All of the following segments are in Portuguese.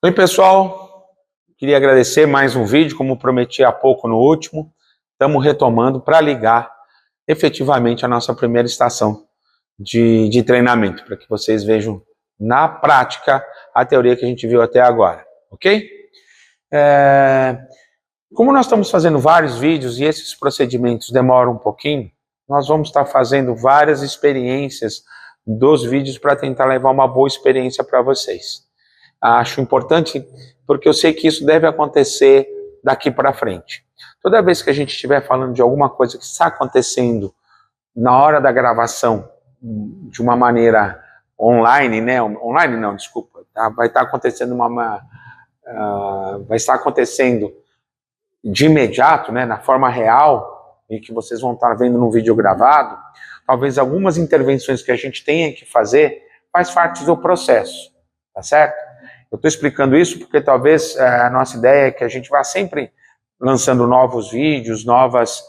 Oi, pessoal, queria agradecer mais um vídeo, como prometi há pouco no último, estamos retomando para ligar efetivamente a nossa primeira estação de treinamento, para que vocês vejam na prática a teoria que a gente viu até agora, ok? Como nós estamos fazendo vários vídeos e esses procedimentos demoram um pouquinho, nós vamos estar fazendo várias experiências dos vídeos para tentar levar uma boa experiência para vocês. Acho importante porque eu sei que isso deve acontecer daqui para frente. Toda vez que a gente estiver falando de alguma coisa que está acontecendo na hora da gravação de uma maneira online, né? Online não, desculpa. Tá? Vai estar acontecendo vai estar acontecendo de imediato, né? Na forma real e que vocês vão estar vendo no vídeo gravado. Talvez algumas intervenções que a gente tenha que fazer faz parte do processo, tá certo? Eu estou explicando isso porque talvez a nossa ideia é que a gente vá sempre lançando novos vídeos, novas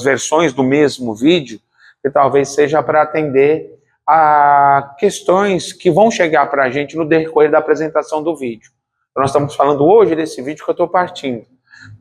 versões do mesmo vídeo, que talvez seja para atender a questões que vão chegar para a gente no decorrer da apresentação do vídeo. Então, nós estamos falando hoje desse vídeo que eu estou partindo.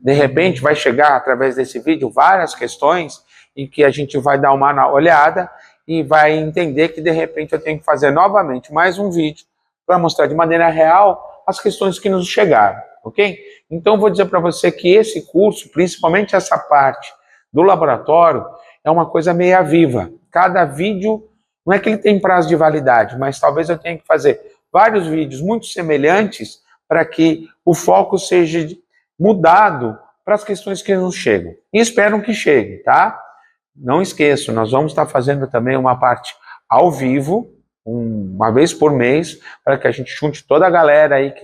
De repente vai chegar através desse vídeo várias questões em que a gente vai dar uma olhada e vai entender que de repente eu tenho que fazer novamente mais um vídeo para mostrar de maneira real as questões que nos chegaram, ok? Então, vou dizer para você que esse curso, principalmente essa parte do laboratório, é uma coisa meia viva. Cada vídeo, não é que ele tem prazo de validade, mas talvez eu tenha que fazer vários vídeos muito semelhantes para que o foco seja mudado para as questões que nos chegam. E espero que chegue, tá? Não esqueçam, nós vamos estar fazendo também uma parte ao vivo, uma vez por mês, para que a gente junte toda a galera aí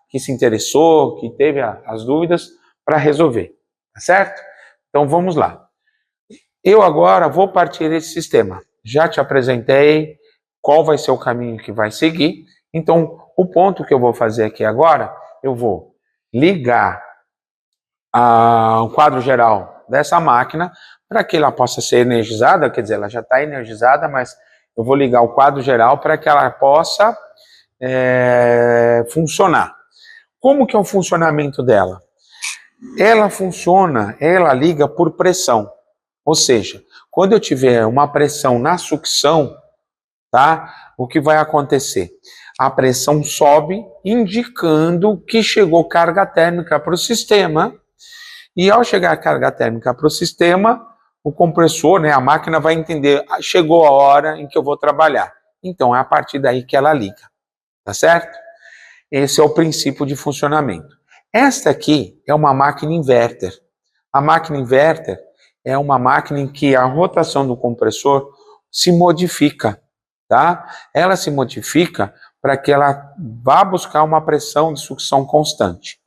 que se interessou, que teve as dúvidas, para resolver, tá certo? Então vamos lá. Eu agora vou partir desse sistema. Já te apresentei qual vai ser o caminho que vai seguir, então o ponto que eu vou fazer aqui agora, eu vou ligar o quadro geral dessa máquina para que ela possa ser energizada, quer dizer, ela já está energizada, mas eu vou ligar o quadro geral para que ela possa funcionar. Como que é o funcionamento dela? Ela liga por pressão. Ou seja, quando eu tiver uma pressão na sucção, tá? O que vai acontecer? A pressão sobe, indicando que chegou carga térmica para o sistema, e ao chegar a carga térmica para o sistema, o compressor, né, a máquina vai entender, chegou a hora em que eu vou trabalhar. Então, é a partir daí que ela liga, tá certo? Esse é o princípio de funcionamento. Esta aqui é uma máquina inverter. A máquina inverter é uma máquina em que a rotação do compressor se modifica, tá? Ela se modifica para que ela vá buscar uma pressão de sucção constante.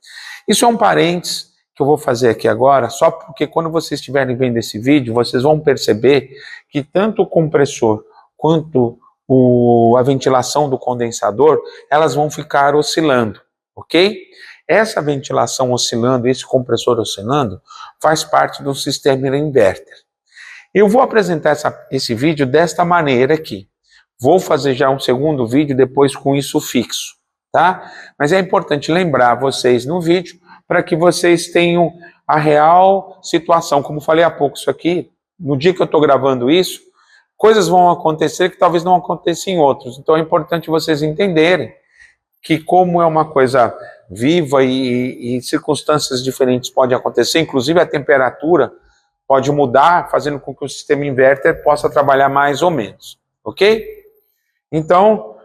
Isso é um parênteses que eu vou fazer aqui agora, só porque quando vocês estiverem vendo esse vídeo, vocês vão perceber que tanto o compressor quanto a ventilação do condensador, elas vão ficar oscilando, ok? Essa ventilação oscilando, esse compressor oscilando, faz parte do sistema inverter. Eu vou apresentar esse vídeo desta maneira aqui. Vou fazer já um segundo vídeo depois com isso fixo, tá? Mas é importante lembrar vocês no vídeo para que vocês tenham a real situação. Como falei há pouco, isso aqui, no dia que eu estou gravando isso, coisas vão acontecer que talvez não aconteçam em outros. Então é importante vocês entenderem que como é uma coisa viva e circunstâncias diferentes podem acontecer, inclusive a temperatura pode mudar, fazendo com que o sistema inverter possa trabalhar mais ou menos, ok? Então,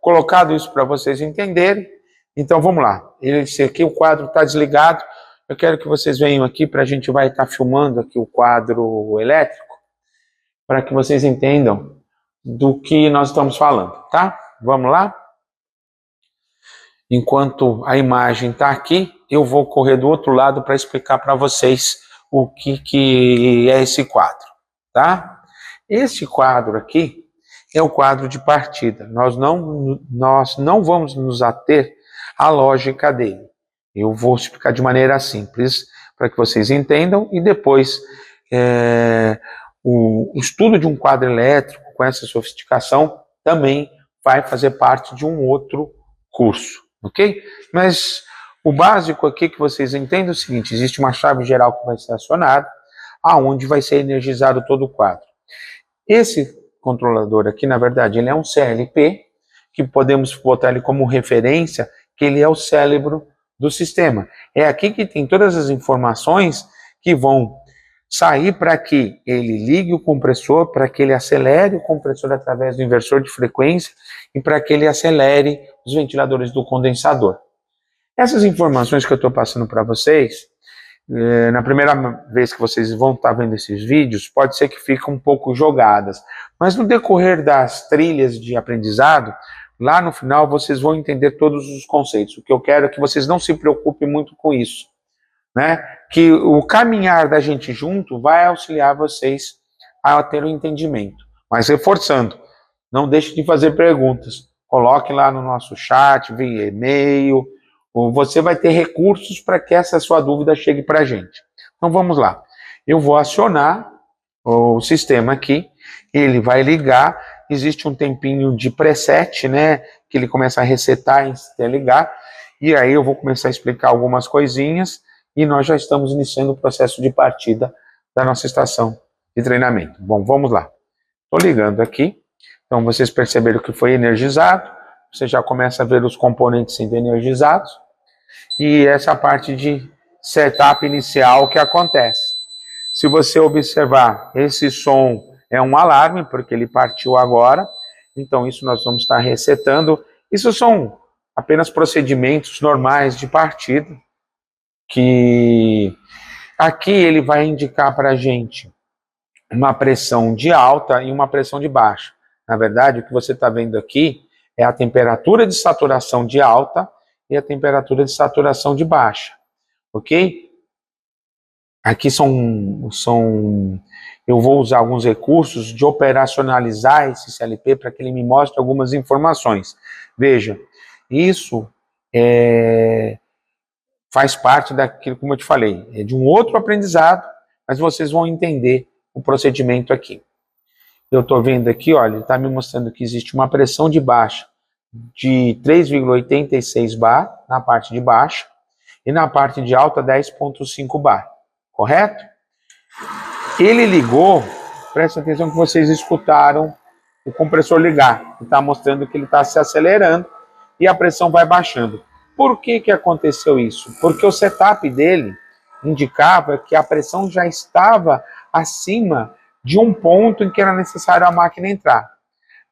colocado isso para vocês entenderem, então vamos lá. Esse aqui, o quadro está desligado. Eu quero que vocês venham aqui para a gente vai estar filmando aqui o quadro elétrico, para que vocês entendam do que nós estamos falando, tá? Vamos lá? Enquanto a imagem está aqui, eu vou correr do outro lado para explicar para vocês o que é esse quadro, tá? Esse quadro aqui é o quadro de partida. Nós não vamos nos ater à lógica dele. Eu vou explicar de maneira simples para que vocês entendam e depois o estudo de um quadro elétrico com essa sofisticação também vai fazer parte de um outro curso, ok? Mas o básico aqui que vocês entendem é o seguinte: existe uma chave geral que vai ser acionada, aonde vai ser energizado todo o quadro. Esse controlador aqui, na verdade, ele é um CLP, que podemos botar ele como referência, que ele é o cérebro do sistema. É aqui que tem todas as informações que vão sair para que ele ligue o compressor, para que ele acelere o compressor através do inversor de frequência e para que ele acelere os ventiladores do condensador. Essas informações que eu estou passando para vocês, na primeira vez que vocês vão estar vendo esses vídeos, pode ser que fiquem um pouco jogadas, mas no decorrer das trilhas de aprendizado, lá no final vocês vão entender todos os conceitos. O que eu quero é que vocês não se preocupem muito com isso, né? Que o caminhar da gente junto vai auxiliar vocês a ter um entendimento. Mas reforçando, não deixe de fazer perguntas. Coloque lá no nosso chat, via e-mail. Você vai ter recursos para que essa sua dúvida chegue para a gente. Então vamos lá. Eu vou acionar o sistema aqui, ele vai ligar, existe um tempinho de preset, né, que ele começa a resetar e ligar, e aí eu vou começar a explicar algumas coisinhas, e nós já estamos iniciando o processo de partida da nossa estação de treinamento. Bom, vamos lá. Estou ligando aqui, então vocês perceberam que foi energizado, você já começa a ver os componentes sendo energizados, e essa parte de setup inicial que acontece. Se você observar, esse som é um alarme, porque ele partiu agora, então isso nós vamos estar resetando. Isso são apenas procedimentos normais de partida, que aqui ele vai indicar para a gente uma pressão de alta e uma pressão de baixa. Na verdade, o que você está vendo aqui é a temperatura de saturação de alta e a temperatura de saturação de baixa, ok? Aqui eu vou usar alguns recursos de operacionalizar esse CLP para que ele me mostre algumas informações. Veja, isso faz parte daquilo, como eu te falei, é de um outro aprendizado, mas vocês vão entender o procedimento aqui. Eu estou vendo aqui, olha, ele está me mostrando que existe uma pressão de baixa de 3,86 bar na parte de baixo e na parte de alta 10,5 bar, correto? Ele ligou, presta atenção que vocês escutaram o compressor ligar, que está mostrando que ele está se acelerando e a pressão vai baixando. Por que que aconteceu isso? Porque o setup dele indicava que a pressão já estava acima de um ponto em que era necessário a máquina entrar.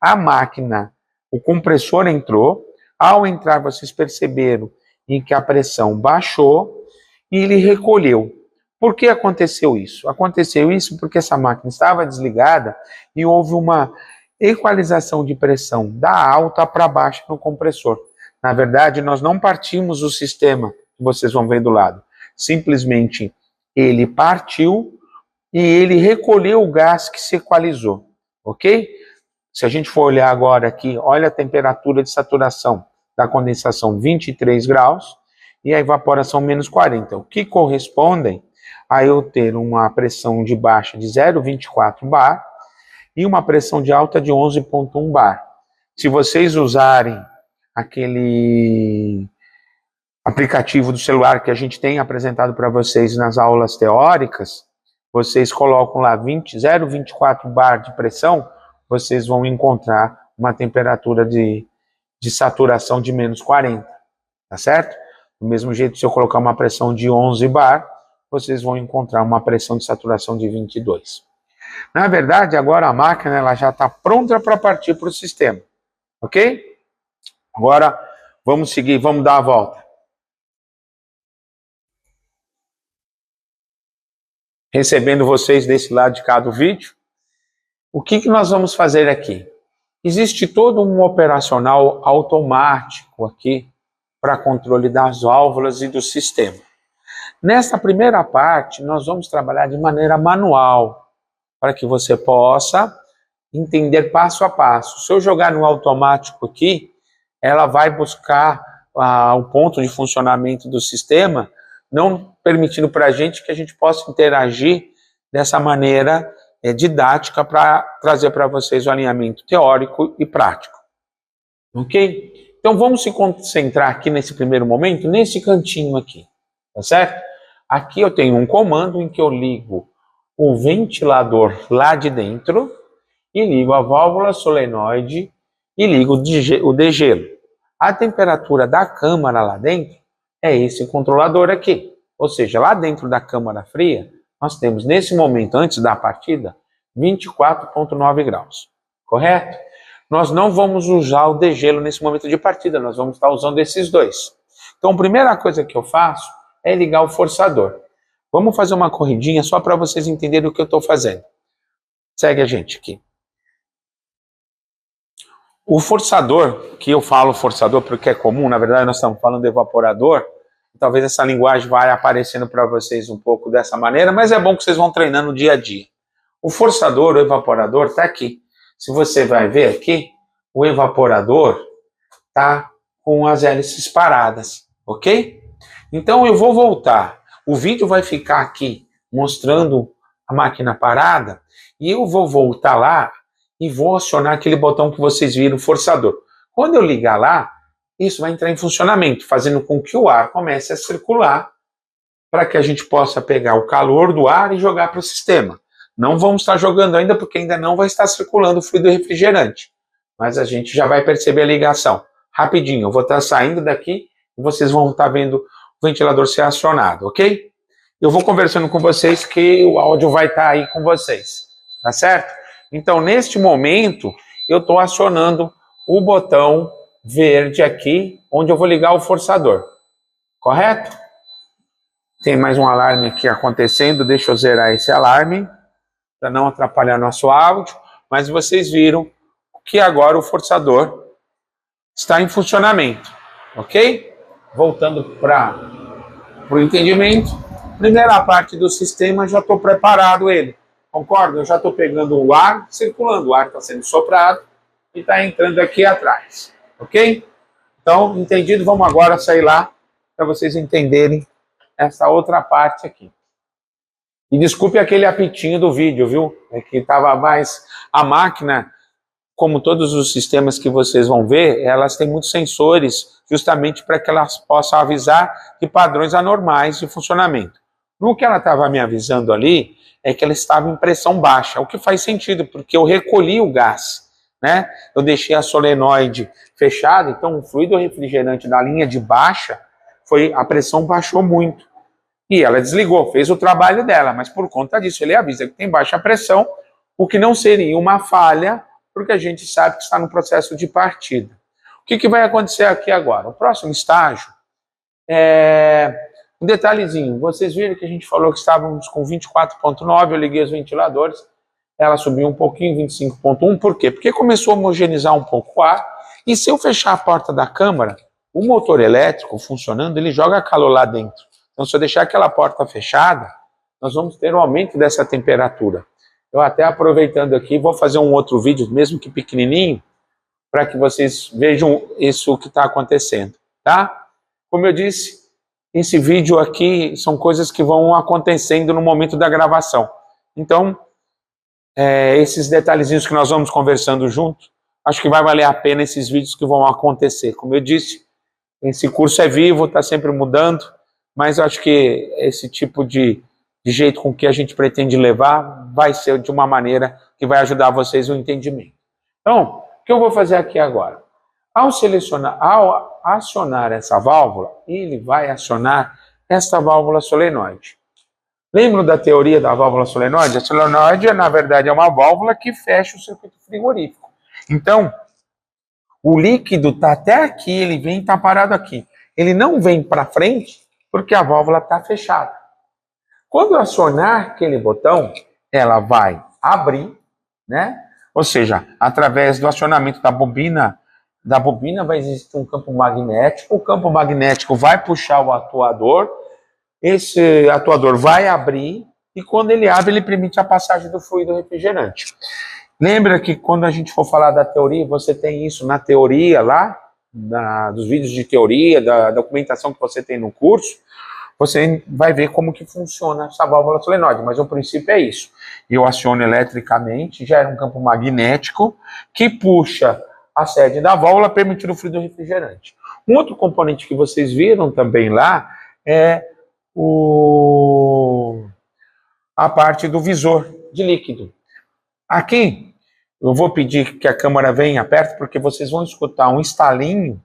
A máquina, o compressor entrou, ao entrar vocês perceberam em que a pressão baixou e ele recolheu. Por que aconteceu isso? Aconteceu isso porque essa máquina estava desligada e houve uma equalização de pressão da alta para baixa no compressor. Na verdade, nós não partimos o sistema, que vocês vão ver do lado. Simplesmente ele partiu e ele recolheu o gás que se equalizou, ok? Se a gente for olhar agora aqui, olha a temperatura de saturação da condensação, 23 graus, e a evaporação menos 40, o que correspondem a eu ter uma pressão de baixa de 0,24 bar e uma pressão de alta de 11,1 bar. Se vocês usarem aquele aplicativo do celular que a gente tem apresentado para vocês nas aulas teóricas, vocês colocam lá 0,24 bar de pressão, vocês vão encontrar uma temperatura de saturação de menos 40, tá certo? Do mesmo jeito, se eu colocar uma pressão de 11 bar, vocês vão encontrar uma pressão de saturação de 22. Na verdade, agora a máquina ela já está pronta para partir para o sistema, ok? Agora, vamos seguir, vamos dar a volta. Recebendo vocês desse lado de cá do vídeo, o que nós vamos fazer aqui? Existe todo um operacional automático aqui para controle das válvulas e do sistema. Nessa primeira parte, nós vamos trabalhar de maneira manual, para que você possa entender passo a passo. Se eu jogar no automático aqui, ela vai buscar o ponto de funcionamento do sistema, não permitindo para a gente que a gente possa interagir dessa maneira didática para trazer para vocês o alinhamento teórico e prático. Ok? Então vamos se concentrar aqui nesse primeiro momento, nesse cantinho aqui, tá certo? Aqui eu tenho um comando em que eu ligo o ventilador lá de dentro e ligo a válvula solenoide e ligo o degelo. A temperatura da câmara lá dentro é esse controlador aqui. Ou seja, lá dentro da câmara fria, nós temos nesse momento, antes da partida, 24,9 graus. Correto? Nós não vamos usar o degelo nesse momento de partida, nós vamos estar usando esses dois. Então, a primeira coisa que eu faço é ligar o forçador. Vamos fazer uma corridinha só para vocês entenderem o que eu estou fazendo. Segue a gente aqui. O forçador, que eu falo forçador porque é comum, na verdade nós estamos falando de evaporador, talvez essa linguagem vai aparecendo para vocês um pouco dessa maneira, mas é bom que vocês vão treinando dia a dia. O forçador, o evaporador, está aqui. Se você vai ver aqui, o evaporador está com as hélices paradas, ok? Então eu vou voltar. O vídeo vai ficar aqui mostrando a máquina parada e eu vou voltar lá e vou acionar aquele botão que vocês viram, forçador. Quando eu ligar lá, isso vai entrar em funcionamento, fazendo com que o ar comece a circular para que a gente possa pegar o calor do ar e jogar para o sistema. Não vamos estar jogando ainda porque ainda não vai estar circulando o fluido refrigerante, mas a gente já vai perceber a ligação. Rapidinho, eu vou estar saindo daqui e vocês vão estar vendo o ventilador ser acionado, ok? Eu vou conversando com vocês que o áudio vai estar aí com vocês, tá certo? Então, neste momento, eu estou acionando o botão verde aqui, onde eu vou ligar o forçador, correto? Tem mais um alarme aqui acontecendo, deixa eu zerar esse alarme, para não atrapalhar nosso áudio, mas vocês viram que agora o forçador está em funcionamento, ok? Voltando para o entendimento, primeira parte do sistema, já estou preparado ele, concorda? Eu já estou pegando o ar, circulando, o ar está sendo soprado e está entrando aqui atrás, ok? Então, entendido, vamos agora sair lá para vocês entenderem essa outra parte aqui. E desculpe aquele apitinho do vídeo, viu? É que estava mais... A máquina, como todos os sistemas que vocês vão ver, elas têm muitos sensores justamente para que elas possam avisar de padrões anormais de funcionamento. No que ela estava me avisando ali, é que ela estava em pressão baixa, o que faz sentido, porque eu recolhi o gás, né? Eu deixei a solenoide fechada, então o fluido refrigerante da linha de baixa, a pressão baixou muito. E ela desligou, fez o trabalho dela, mas por conta disso ele avisa que tem baixa pressão, o que não seria uma falha, porque a gente sabe que está no processo de partida. O que vai acontecer aqui agora? O próximo estágio é um detalhezinho. Vocês viram que a gente falou que estávamos com 24,9, eu liguei os ventiladores, ela subiu um pouquinho, 25,1, por quê? Porque começou a homogeneizar um pouco o ar, e se eu fechar a porta da câmara, o motor elétrico funcionando, ele joga calor lá dentro. Então, se eu deixar aquela porta fechada, nós vamos ter um aumento dessa temperatura. Eu até aproveitando aqui, vou fazer um outro vídeo, mesmo que pequenininho, para que vocês vejam isso que está acontecendo, tá? Como eu disse, esse vídeo aqui são coisas que vão acontecendo no momento da gravação. Então, esses detalhezinhos que nós vamos conversando juntos, acho que vai valer a pena esses vídeos que vão acontecer. Como eu disse, esse curso é vivo, está sempre mudando, mas eu acho que esse tipo de jeito com que a gente pretende levar vai ser de uma maneira que vai ajudar vocês no entendimento. Então, o que eu vou fazer aqui agora? Ao acionar essa válvula, ele vai acionar esta válvula solenoide. Lembram da teoria da válvula solenoide? A solenoide, na verdade, é uma válvula que fecha o circuito frigorífico. Então, o líquido está até aqui, ele vem e está parado aqui. Ele não vem para frente, porque a válvula está fechada. Quando eu acionar aquele botão, ela vai abrir, né? Ou seja, através do acionamento da bobina vai existir um campo magnético, o campo magnético vai puxar o atuador, esse atuador vai abrir, e quando ele abre, ele permite a passagem do fluido refrigerante. Lembra que quando a gente for falar da teoria, você tem isso na teoria lá, dos vídeos de teoria, da documentação que você tem no curso, você vai ver como que funciona essa válvula solenoide, mas o princípio é isso. Eu aciono eletricamente, gera um campo magnético que puxa a sede da válvula, permitindo o fluido refrigerante. Um outro componente que vocês viram também lá é a parte do visor de líquido. Aqui, eu vou pedir que a câmera venha perto, porque vocês vão escutar um estalinho,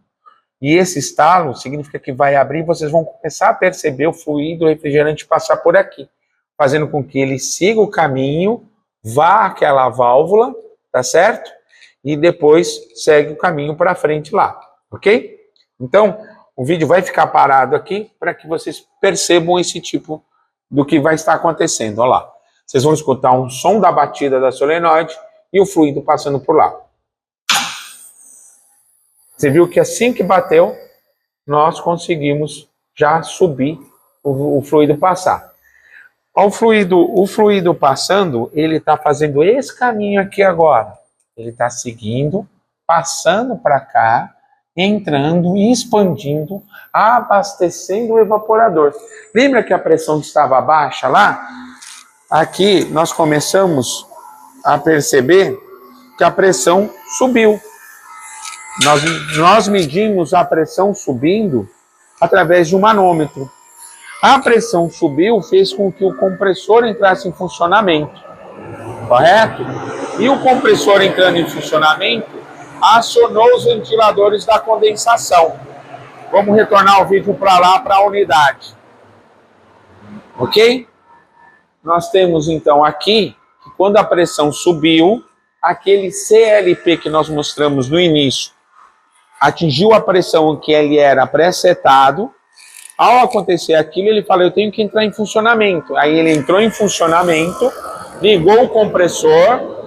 e esse estalo significa que vai abrir, e vocês vão começar a perceber o fluido refrigerante passar por aqui, fazendo com que ele siga o caminho, vá àquela válvula, tá certo? E depois segue o caminho para frente lá, ok? Então, o vídeo vai ficar parado aqui para que vocês percebam esse tipo do que vai estar acontecendo. Olha lá. Vocês vão escutar um som da batida da solenoide e o fluido passando por lá. Você viu que assim que bateu, nós conseguimos já subir o fluido passar. O fluido passando, ele está fazendo esse caminho aqui agora. Ele está seguindo, passando para cá, entrando e expandindo, abastecendo o evaporador. Lembra que a pressão estava baixa lá? Aqui nós começamos a perceber que a pressão subiu. Nós medimos a pressão subindo através de um manômetro. A pressão subiu, fez com que o compressor entrasse em funcionamento, correto? E o compressor entrando em funcionamento acionou os ventiladores da condensação. Vamos retornar o vídeo para lá, para a unidade. Ok? Nós temos então aqui, que quando a pressão subiu, aquele CLP que nós mostramos no início, atingiu a pressão que ele era pré-setado. Ao acontecer aquilo, ele fala, eu tenho que entrar em funcionamento. Aí ele entrou em funcionamento, ligou o compressor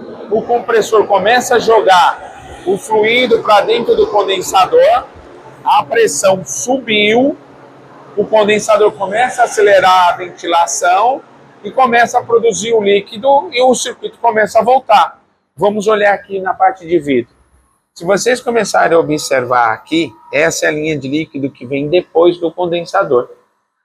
começa a jogar o fluido para dentro do condensador, a pressão subiu, o condensador começa a acelerar a ventilação e começa a produzir o líquido e o circuito começa a voltar. Vamos olhar aqui na parte de vidro. Se vocês começarem a observar aqui, essa é a linha de líquido que vem depois do condensador.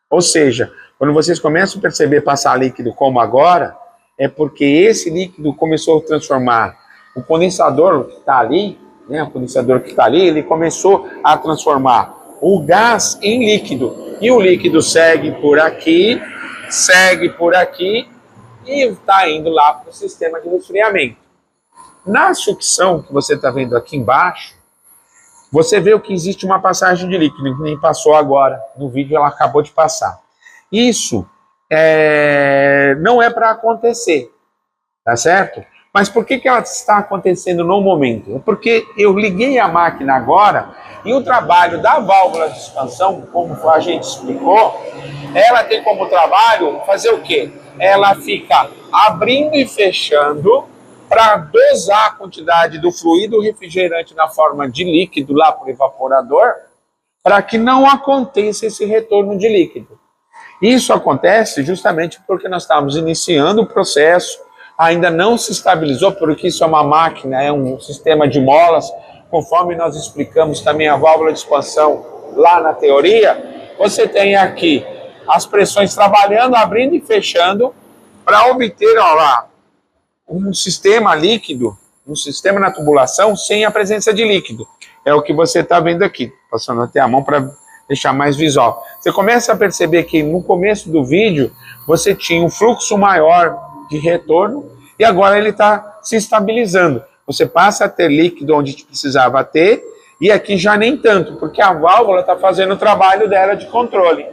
Ou seja, quando vocês começam a perceber passar líquido como agora, é porque esse líquido começou a transformar o condensador que está ali, né, o condensador que está ali, ele começou a transformar o gás em líquido. E o líquido segue por aqui e está indo lá para o sistema de resfriamento. Na sucção, que você está vendo aqui embaixo, você vê que existe uma passagem de líquido, que nem passou agora, no vídeo ela acabou de passar. Isso não é para acontecer, tá certo? Mas por que ela está acontecendo no momento? É porque eu liguei a máquina agora e o trabalho da válvula de expansão, como a gente explicou, ela tem como trabalho fazer o quê? Ela fica abrindo e fechando para dosar a quantidade do fluido refrigerante na forma de líquido lá para o evaporador, para que não aconteça esse retorno de líquido. Isso acontece justamente porque nós estamos iniciando o processo, ainda não se estabilizou, porque isso é uma máquina, é um sistema de molas, conforme nós explicamos também a válvula de expansão lá na teoria, você tem aqui as pressões trabalhando, abrindo e fechando, para obter, ó lá, um sistema líquido, um sistema na tubulação sem a presença de líquido. É o que você está vendo aqui, passando até a mão para deixar mais visual. Você começa a perceber que no começo do vídeo você tinha um fluxo maior de retorno e agora ele está se estabilizando. Você passa a ter líquido onde precisava ter e aqui já nem tanto, porque a válvula está fazendo o trabalho dela de controle.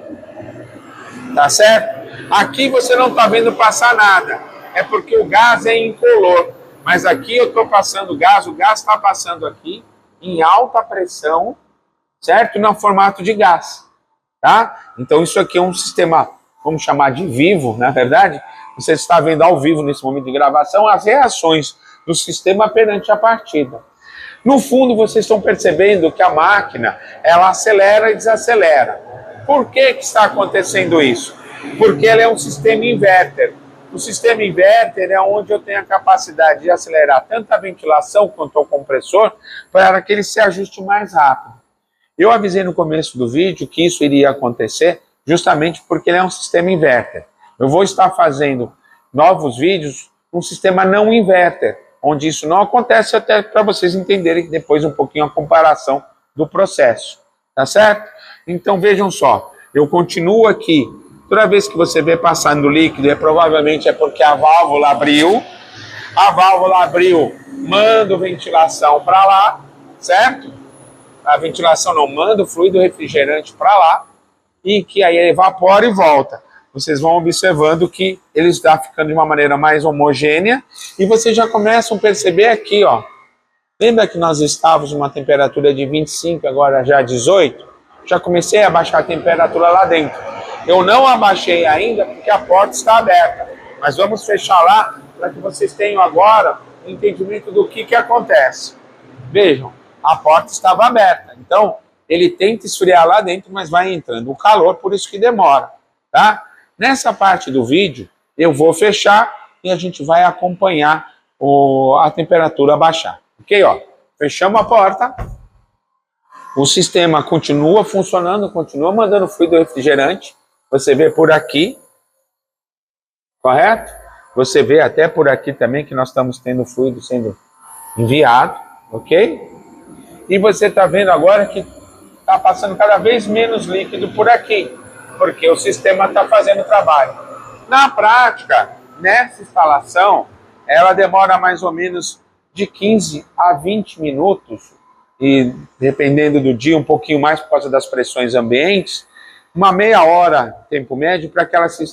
Tá certo? Aqui você não está vendo passar nada. É porque o gás é incolor, mas aqui eu estou passando gás, o gás está passando aqui em alta pressão, certo? No formato de gás, tá? Então isso aqui é um sistema, vamos chamar de vivo, na verdade. Você está vendo ao vivo nesse momento de gravação as reações do sistema perante a partida. No fundo vocês estão percebendo que a máquina, ela acelera e desacelera. Por que está acontecendo isso? Porque ela é um sistema inverter. O sistema inverter é onde eu tenho a capacidade de acelerar tanto a ventilação quanto o compressor para que ele se ajuste mais rápido. Eu avisei no começo do vídeo que isso iria acontecer justamente porque ele é um sistema inverter. Eu vou estar fazendo novos vídeos com um sistema não inverter, onde isso não acontece, até para vocês entenderem depois um pouquinho a comparação do processo, tá certo? Então vejam só, eu continuo aqui, toda vez que você vê passando líquido, provavelmente é porque a válvula abriu, manda ventilação para lá, certo? A ventilação não manda o fluido refrigerante para lá, e que aí evapora e volta. Vocês vão observando que ele está ficando de uma maneira mais homogênea, e vocês já começam a perceber aqui, ó. Lembra que nós estávamos numa temperatura de 25, agora já 18? Já comecei a baixar a temperatura lá dentro. Eu não abaixei ainda porque a porta está aberta, mas vamos fechar lá para que vocês tenham agora um entendimento do que acontece. Vejam, a porta estava aberta, então ele tenta esfriar lá dentro, mas vai entrando o calor, por isso que demora, tá? Nessa parte do vídeo, eu vou fechar e a gente vai acompanhar a temperatura baixar. Ok, ó? Fechamos a porta, o sistema continua funcionando, continua mandando fluido refrigerante, você vê por aqui, correto? Você vê até por aqui também que nós estamos tendo fluido sendo enviado, ok? E você está vendo agora que está passando cada vez menos líquido por aqui, porque o sistema está fazendo o trabalho. Na prática, nessa instalação, ela demora mais ou menos de 15 a 20 minutos, e dependendo do dia, um pouquinho mais por causa das pressões ambientes, uma meia hora, tempo médio, para que ela se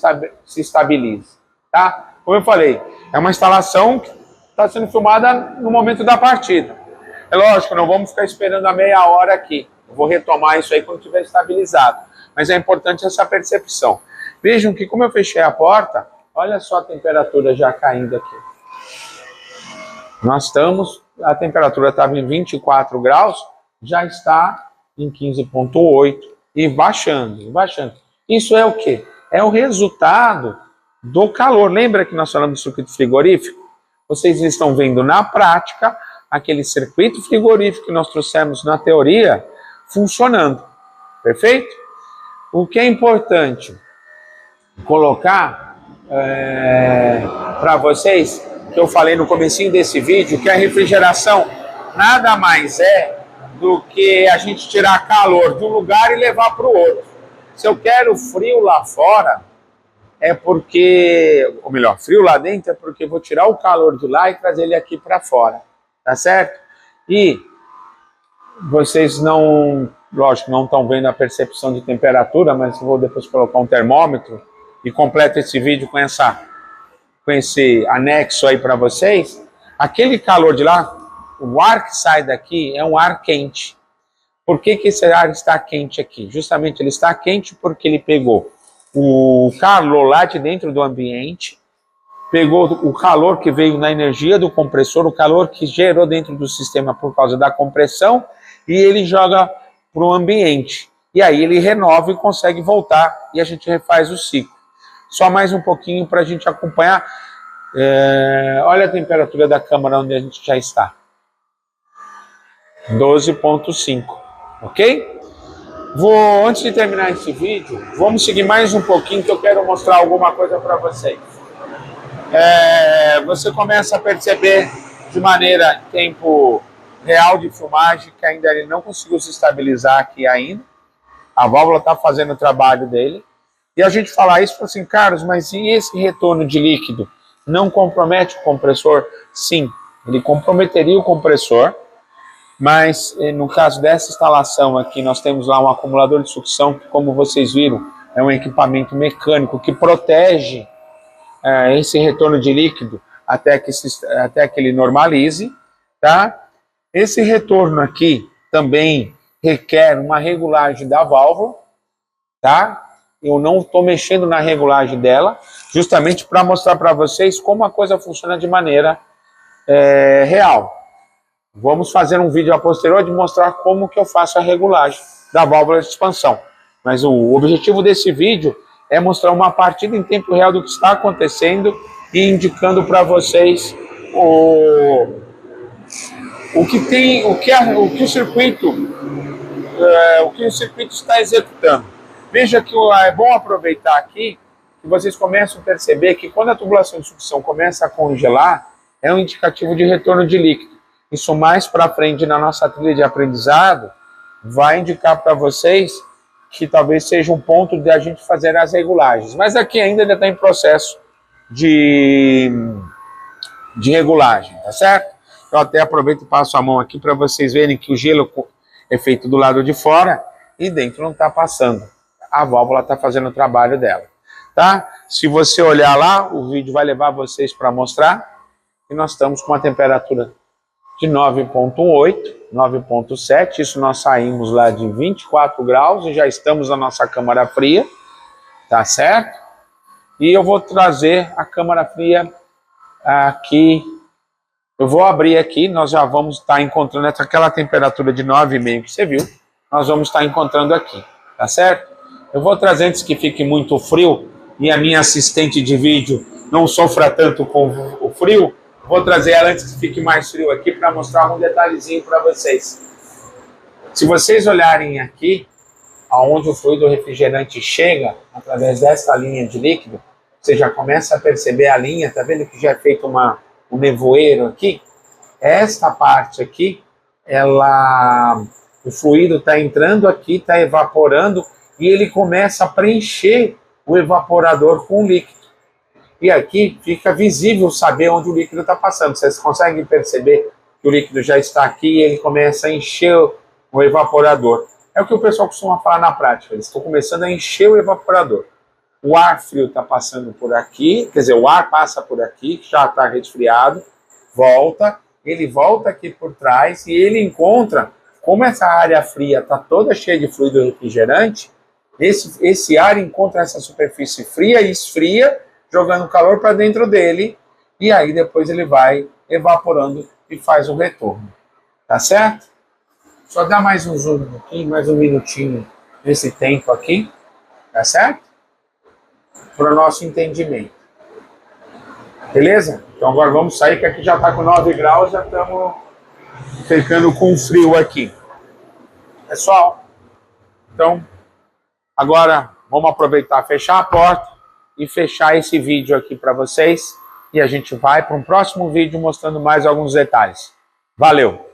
estabilize, tá? Como eu falei, é uma instalação que está sendo filmada no momento da partida. É lógico, não vamos ficar esperando a meia hora aqui. Eu vou retomar isso aí quando estiver estabilizado. Mas é importante essa percepção. Vejam que como eu fechei a porta, olha só a temperatura já caindo aqui. A temperatura estava em 24 graus, já está em 15,8 e baixando, baixando. Isso é o quê? É o resultado do calor. Lembra que nós falamos do circuito frigorífico? Vocês estão vendo na prática aquele circuito frigorífico que nós trouxemos na teoria funcionando. Perfeito? O que é importante colocar para vocês, que eu falei no comecinho desse vídeo, que a refrigeração nada mais é do que a gente tirar calor de um lugar e levar para o outro. Se eu quero frio lá fora, é porque, ou melhor, frio lá dentro é porque eu vou tirar o calor de lá e trazer ele aqui para fora, tá certo? E vocês não, lógico, não estão vendo a percepção de temperatura, mas eu vou depois colocar um termômetro e completo esse vídeo com esse anexo aí para vocês. Aquele calor de lá, o ar que sai daqui é um ar quente. Por que esse ar está quente aqui? Justamente ele está quente porque ele pegou o calor lá de dentro do ambiente, pegou o calor que veio na energia do compressor, o calor que gerou dentro do sistema por causa da compressão, e ele joga para o ambiente. E aí ele renova e consegue voltar, e a gente refaz o ciclo. Só mais um pouquinho para a gente acompanhar. Olha a temperatura da câmara onde a gente já está. 12,5, ok? Antes de terminar esse vídeo, vamos seguir mais um pouquinho que eu quero mostrar alguma coisa para vocês. Você começa a perceber de maneira em tempo real de filmagem que ainda ele não conseguiu se estabilizar aqui ainda. A válvula está fazendo o trabalho dele. E a gente fala isso assim, Carlos, mas e esse retorno de líquido não compromete o compressor? Sim, ele comprometeria o compressor, mas no caso dessa instalação aqui, nós temos lá um acumulador de sucção, que como vocês viram, é um equipamento mecânico que protege esse retorno de líquido até que ele normalize, tá? Esse retorno aqui também requer uma regulagem da válvula, tá? Eu não estou mexendo na regulagem dela, justamente para mostrar para vocês como a coisa funciona de maneira real. Vamos fazer um vídeo a posterior de mostrar como que eu faço a regulagem da válvula de expansão. Mas o objetivo desse vídeo é mostrar uma partida em tempo real do que está acontecendo e indicando para vocês o que o circuito está executando. Veja que é bom aproveitar aqui que vocês começam a perceber que quando a tubulação de sucção começa a congelar, é um indicativo de retorno de líquido. Isso mais para frente na nossa trilha de aprendizado vai indicar para vocês que talvez seja um ponto de a gente fazer as regulagens. Mas aqui ainda está em processo de regulagem, tá certo? Eu até aproveito e passo a mão aqui para vocês verem que o gelo é feito do lado de fora e dentro não está passando. A válvula está fazendo o trabalho dela, tá? Se você olhar lá, o vídeo vai levar vocês para mostrar que nós estamos com uma temperatura de 9,8, 9,7. Isso nós saímos lá de 24 graus e já estamos na nossa câmara fria, tá certo? E eu vou trazer a câmara fria aqui. Eu vou abrir aqui, nós já vamos estar encontrando aquela temperatura de 9,5 que você viu. Nós vamos estar encontrando aqui, tá certo? Eu vou trazer antes que fique muito frio e a minha assistente de vídeo não sofra tanto com o frio. Vou trazer ela antes que fique mais frio aqui para mostrar um detalhezinho para vocês. Se vocês olharem aqui, aonde o fluido refrigerante chega, através dessa linha de líquido, você já começa a perceber a linha, tá vendo que já é feito um nevoeiro aqui? Esta parte aqui, o fluido está entrando aqui, está evaporando e ele começa a preencher o evaporador com líquido. E aqui fica visível saber onde o líquido está passando. Vocês conseguem perceber que o líquido já está aqui e ele começa a encher o evaporador. É o que o pessoal costuma falar na prática. Eles estão começando a encher o evaporador. O ar frio está passando por aqui, quer dizer, o ar passa por aqui, já está resfriado, ele volta aqui por trás e ele encontra, como essa área fria está toda cheia de fluido refrigerante, esse ar encontra essa superfície fria e esfria, jogando calor para dentro dele, e aí depois ele vai evaporando e faz o retorno. Tá certo? Só dá mais um zoom aqui, mais um minutinho nesse tempo aqui, tá certo? Para o nosso entendimento. Beleza? Então agora vamos sair, que aqui já está com 9 graus, já estamos ficando com frio aqui. Pessoal, então, agora vamos aproveitar, fechar a porta e fechar esse vídeo aqui para vocês. E a gente vai para um próximo vídeo mostrando mais alguns detalhes. Valeu!